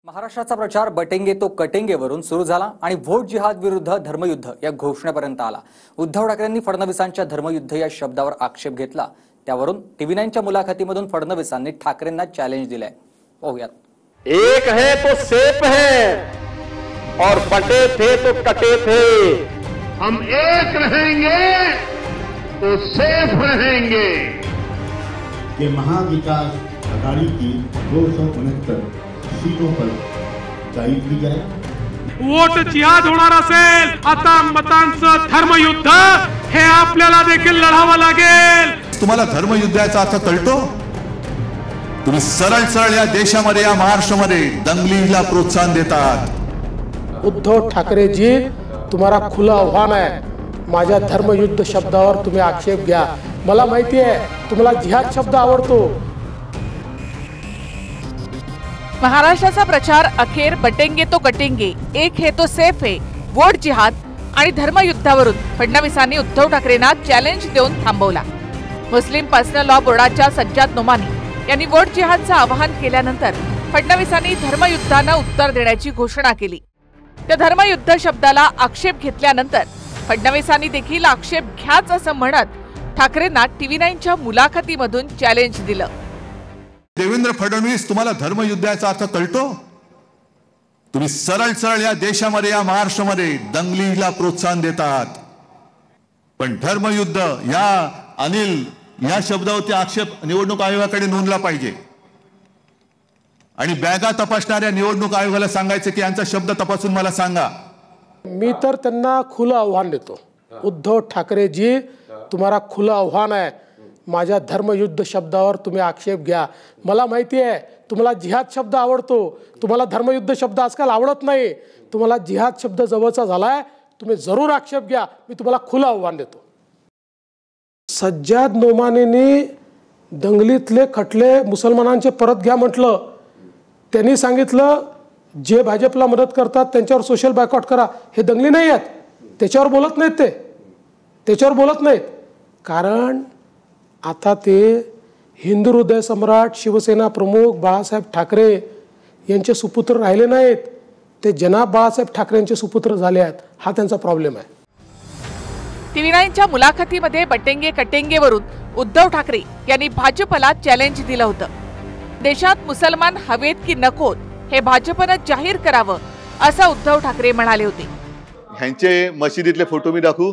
महाराष्ट्राचा प्रचार बटेंगे तो कटेंगेवरून सुरू झाला आणि व्होट जिहाद विरुद्ध धर्मयुद्ध या घोषणेपर्यंत आला। उद्धव ठाकरेंनी फडणवीसांच्या धर्मयुद्ध या शब्दावर आक्षेप घेतला। त्यावरून TV9च्या मुलाखतीमधून फडणवीसांनी ठाकरेंना चॅलेंज दिलंय। पाहूयात। एक है तो सेफ है और बटे थे तो कटे थे। हम एक रहेंगे तो सेफ रहेंगे। ये महाविकास आघाड़ी की 269 सीटों पर जाहीर की जाए। वोट जिहाद होणार असेल आता मतांचं धर्मयुद्ध हे आपल्याला देखील लढावं लागेल। तुम्हाला धर्मयुद्धाचा अर्थ कळतो? तुम्ही सरळ सरळ या देशामध्ये या महाराष्ट्रामध्ये दंगलीला प्रोत्साहन देतात। उद्धव ठाकरे जी तुम्हाला खुलं आव्हान आहे, माझ्या धर्मयुद्ध शब्दावर तुम्ही आक्षेप घ्या। मला माहिती आहे तुम्हाला जिहाद शब्द आवडतो। महाराष्ट्राचा प्रचार अखेर बटेंगे तो कटेंगे, एक है तो सेफ है, वोट जिहाद आणि धर्मयुद्धावरून फडणवीसांनी उद्धव ठाकरेंना चॅलेंज देऊन थांबवला। मुस्लिम पर्सनल लॉ बोर्डाच्या सज्जाद नोमानी यांनी वोट जिहादचं आवाहन केल्यानंतर फडणवीसांनी धर्मयुद्धानं उत्तर देण्याची घोषणा केली। त्या धर्मयुद्ध शब्दाला आक्षेप घेतल्यानंतर फडणवीसांनी देखील आक्षेप घ्याच असं म्हणत ठाकरेंना TV9च्या मुलाखतीमधून चॅलेंज दिलं। देवेंद्र फडणवीस, तुम्हाला धर्मयुद्धाचा अर्थ कळतो? तुम्ही सरळ सरळ या देशामध्ये या महाराष्ट्रामध्ये दंगलीला प्रोत्साहन देतात, पण धर्मयुद्ध या अनिल या शब्दावरती आक्षेप निवडणूक आयोगाकडे नोंदला पाहिजे आणि बॅगा तपासणाऱ्या निवडणूक आयोगाला सांगायचं की यांचा शब्द तपासून मला सांगा। मी तर त्यांना खुलं आव्हान देतो। उद्धव ठाकरे जी तुम्हाला खुलं आव्हान आहे, माझ्या धर्मयुद्ध शब्दावर तुम्ही आक्षेप घ्या। मला माहिती आहे तुम्हाला जिहाद शब्द आवडतो, तुम्हाला धर्मयुद्ध शब्द आजकाल आवडत नाही। तुम्हाला जिहाद शब्द जवळचा झालाय, तुम्ही जरूर आक्षेप घ्या। मी तुम्हाला खुलं आव्हान देतो। सज्जाद नोमानींनी दंगलीतले खटले मुसलमानांचे परत घ्या म्हटलं। त्यांनी सांगितलं जे भाजपला मदत करतात त्यांच्यावर सोशल बायकॉट करा। हे दंगली नाही आहेत, त्याच्यावर बोलत नाहीत, त्याच्यावर बोलत नाहीत, कारण आता ते हिंदू हृदय सम्राट शिवसेना प्रमुख बाळासाहेब ठाकरे यांचे सुपुत्र राहिले नाहीत, ते जनाब बाळासाहेब ठाकरे यांचे सुपुत्र झाले आहेत। हा त्यांचा प्रॉब्लेम आहे। TV9च्या मुलाखतीमध्ये बटेंगे कटेंगेवरून उद्धव ठाकरे यांनी भाजपला चॅलेंज दिलं होतं। देशात मुसलमान हवेत की नकोत हे भाजपनं जाहीर करावं असं उद्धव ठाकरे म्हणाले होते। ह्यांचे मशिदीतले फोटो मी दाखवू?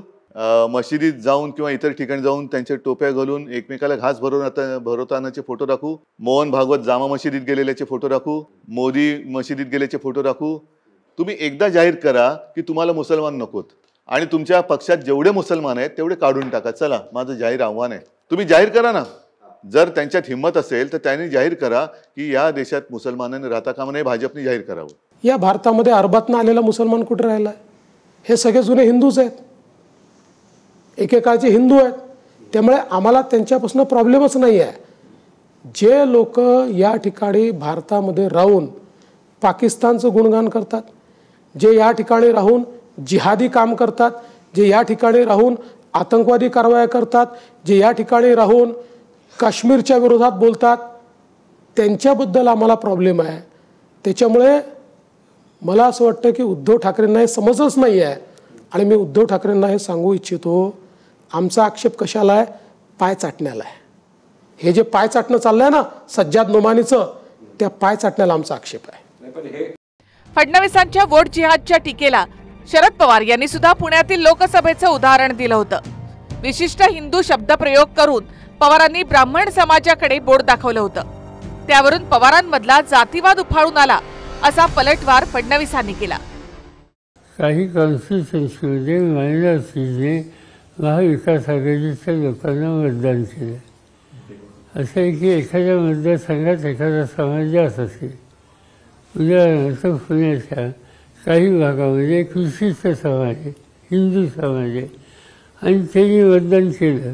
मशिदीत जाऊन किंवा इतर ठिकाणी जाऊन त्यांचे टोप्या घालून एकमेकाला घास भरवतानाचे फोटो दाखवू? मोहन भागवत जामा मशिदीत गेलेल्याचे फोटो दाखवू? मोदी मशिदीत गेल्याचे फोटो दाखवू? तुम्ही एकदा जाहीर करा की तुम्हाला मुसलमान नकोत आणि तुमच्या पक्षात जेवढे मुसलमान आहेत तेवढे काढून टाका। चला, माझं जाहीर आव्हान आहे, तुम्ही जाहीर करा ना। जर त्यांच्यात हिंमत असेल तर त्यांनी जाहीर करा की या देशात मुसलमानांनी राहता कामा नये, भाजपने जाहीर करावं। या भारतामध्ये अरबातनं आलेला मुसलमान कुठे राहिलाय? हे सगळे जुने हिंदूच आहेत, एकेकाळचे हिंदू आहेत। त्यामुळे आम्हाला त्यांच्यापासून प्रॉब्लेमच नाही आहे। जे लोक या ठिकाणी भारतामध्ये राहून पाकिस्तानचं गुणगान करतात, जे या ठिकाणी राहून जिहादी काम करतात, जे या ठिकाणी राहून आतंकवादी कारवाया करतात, जे या ठिकाणी राहून काश्मीरच्या विरोधात बोलतात, त्यांच्याबद्दल आम्हाला प्रॉब्लेम आहे। त्याच्यामुळे मला असं वाटतं की उद्धव ठाकरेंना हे समजच नाही आहे आणि मी उद्धव ठाकरेंना हे सांगू इच्छितो, आमचा आक्षेप कशाला आहे? पाय चाटण्याला आहे। हे जे पाय चाटणं चाललंय ना सज्जाद नोमानीचं, त्या पाय चाटण्याला आमचा आक्षेप आहे। फडणवीसांच्या वोट जिहादच्या टीकेला शरद पवार यांनी सुद्धा पुण्यातील लोकसभेचं उदाहरण दिलं होतं। विशिष्ट हिंदू शब्दप्रयोग करून पवारांनी ब्राह्मण समाजाकडे बोट दाखवलं होतं। त्यावरून पवारांमधला जातीवाद उफाळून आला असा पलटवार फडणवीसांनी केला। काही कॉन्स्टिट्युन्सीमध्ये मायनॉरिटीने महाविकास आघाडीच्या लोकांना मतदान केलं। असं आहे की एखाद्या मतदारसंघात एखादा समाज जास्त असेल, उदाहरणार्थ पुण्याच्या काही भागामध्ये एक विशिष्ट समाज आहे, हिंदू समाज आहे, आणि त्यांनी मतदान केलं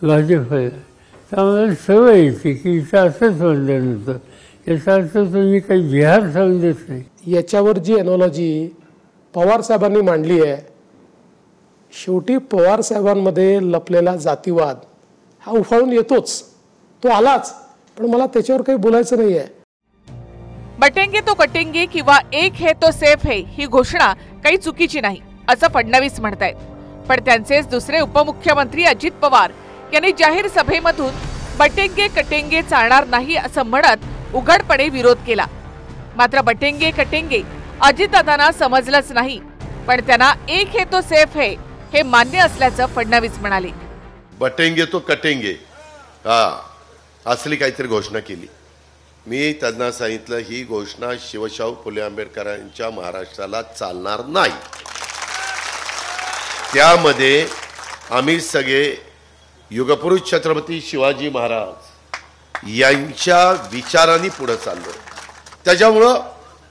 भाजपला, तर आम्हाला सवय येते की इथं असंच मतदान होतं। याचा अर्थ तुम्ही काही बिहार सांगून देत नाही। याच्यावर जी एनॉलॉजी पवार साहेबांनी मांडली आहे, शेवटी पवार साहेबांमध्ये लपलेला जातीवाद हा उफाळून येतोच, तो आलाच, पण मला त्याच्यावर काही बोलायचं नाही आहे। बटेंगे तो कटेंगे किंवा एक है तो सेफ है ही घोषणा काही चुकीची नाही असं फडणवीस म्हणतायत. पण त्यांचेच दुसरे उपमुख्यमंत्री अजित पवार यांनी जाहीर सभेमधून बटेंगे कटेंगे चालणार नाही असं म्हणत उघडपणे विरोध केला. मात्र बटेंगे कटेंगे अजितदादांना समजलंच नाही, पण त्यांना एक है तो सेफ है हे मान्य असल्याचं फडणवीस म्हणाले. बटेंगे तो कटेंगे असली काहीतरी घोषणा केली. मी त्यांना सांगितलं ही घोषणा शिवशाहू फुले आंबेडकरांच्या महाराष्ट्राला चालणार नाही. त्यामध्ये आम्ही सगळे युगपुरुष छत्रपती शिवाजी महाराज यांच्या विचारांनी पुढे चाललो. त्याच्यामुळं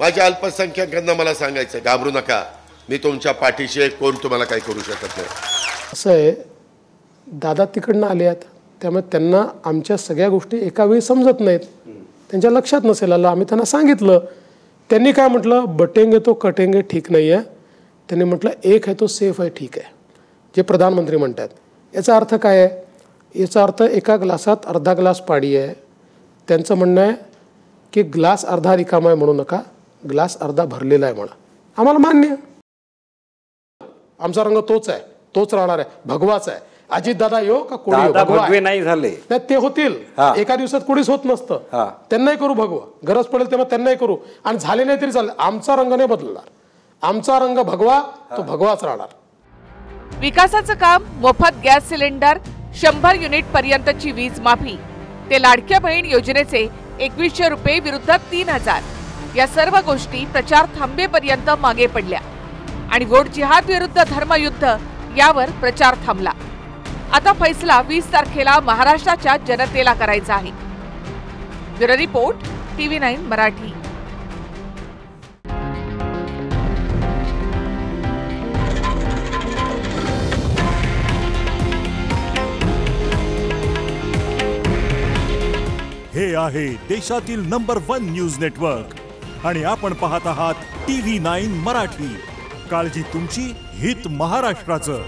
माझ्या अल्पसंख्याकांना मला सांगायचं घाबरू नका, मी तुमच्या पाठीशी आहे, कोण तुम्हाला काही करू शकत नाही. असं आहे, दादा तिकडनं आले आहेत, त्यामुळे त्यांना आमच्या सगळ्या गोष्टी एका वेळी समजत नाहीत, त्यांच्या लक्षात नसेल आलं. आम्ही त्यांना सांगितलं, त्यांनी काय म्हटलं, बटेंगे तो कटेंगे ठीक नाही आहे, त्यांनी म्हटलं एक है तो सेफ आहे ठीक आहे, जे प्रधानमंत्री म्हणतात. याचा अर्थ काय आहे? याचा अर्थ एका ग्लासात अर्धा ग्लास पाणी आहे. त्यांचं म्हणणं आहे की ग्लास अर्धा रिकामा आहे म्हणू नका, ग्लास अर्धा भरलेला आहे म्हणा. आम्हाला मान्य, आमचा रंग तोच आहे, तोच राहणार आहे, भगवाचा आहे. अजितदादा यो का कोणी भगवे नाही झाले, नाही ते होतील, एका दिवसात कोणीच होत नसतं. त्यांनाही करू भगवा, गरज पडेल तेव्हा त्यांनाही करू, आणि झाले नाही तरी चालेल. आमचा रंग नाही बदलणार, आमचा रंग भगवा, तो भगवाच राहणार. विकासाचं काम, मोफत गॅस सिलेंडर, 100 युनिट पर्यंतची वीज माफी, ते लाडक्या बहीण योजनेचे 2100 रुपये विरुद्ध 3000, या सर्व गोष्टी प्रचार थांबेपर्यंत मागे पडल्या आणि वोट जिहाद विरुद्ध धर्मयुद्ध यावर प्रचार थांबला. आता फैसला 20 तारखेला महाराष्ट्राच्या जनतेला करायचा आहे. Bureau report, TV9 Marathi. हे आहे देशातील नंबर 1 न्यूज नेटवर्क आणि आपण पाहत आहात TV9 मराठी. काळजी तुमची, हित महाराष्ट्राचं.